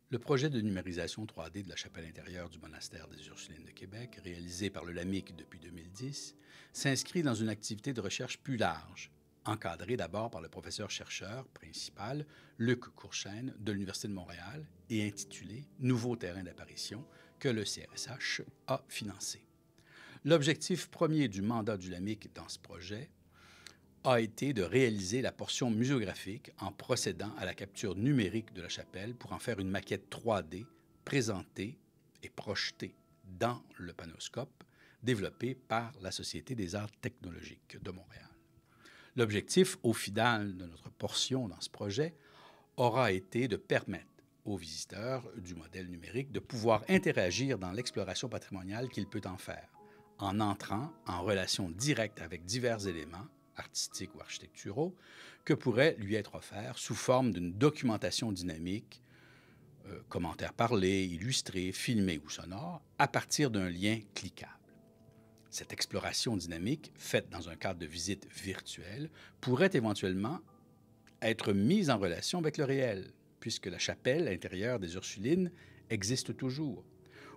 Le projet de numérisation 3D de la chapelle intérieure du monastère des Ursulines de Québec, réalisé par le LAMIC depuis 2010, s'inscrit dans une activité de recherche plus large, encadrée d'abord par le professeur-chercheur principal Luc Courchaine de l'Université de Montréal et intitulée Nouveaux terrains d'apparition que le CRSH a financé. L'objectif premier du mandat du LAMIC dans ce projet a été de réaliser la portion muséographique en procédant à la capture numérique de la chapelle pour en faire une maquette 3D présentée et projetée dans le panoscope développé par la Société des arts technologiques de Montréal. L'objectif au final de notre portion dans ce projet aura été de permettre aux visiteurs du modèle numérique de pouvoir interagir dans l'exploration patrimoniale qu'il peut en faire, en entrant en relation directe avec divers éléments artistiques ou architecturaux, que pourrait lui être offert sous forme d'une documentation dynamique, commentaires parlés, illustrés, filmés ou sonores, à partir d'un lien cliquable. Cette exploration dynamique, faite dans un cadre de visite virtuelle, pourrait éventuellement être mise en relation avec le réel, puisque la chapelle intérieure des Ursulines existe toujours,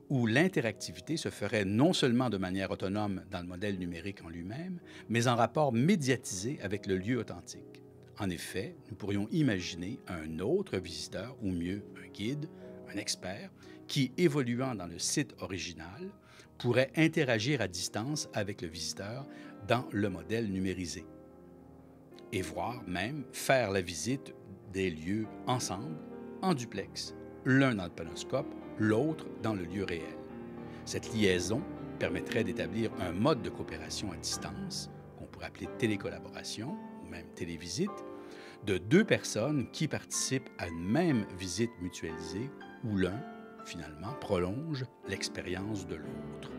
où l'interactivité se ferait non seulement de manière autonome dans le modèle numérique en lui-même, mais en rapport médiatisé avec le lieu authentique. En effet, nous pourrions imaginer un autre visiteur, ou mieux un guide, un expert, qui, évoluant dans le site original, pourrait interagir à distance avec le visiteur dans le modèle numérisé et voire même faire la visite des lieux ensemble, en duplex, l'un dans le panoscope, l'autre dans le lieu réel. Cette liaison permettrait d'établir un mode de coopération à distance, qu'on pourrait appeler télécollaboration ou même télévisite, de deux personnes qui participent à une même visite mutualisée où l'un, finalement, prolonge l'expérience de l'autre.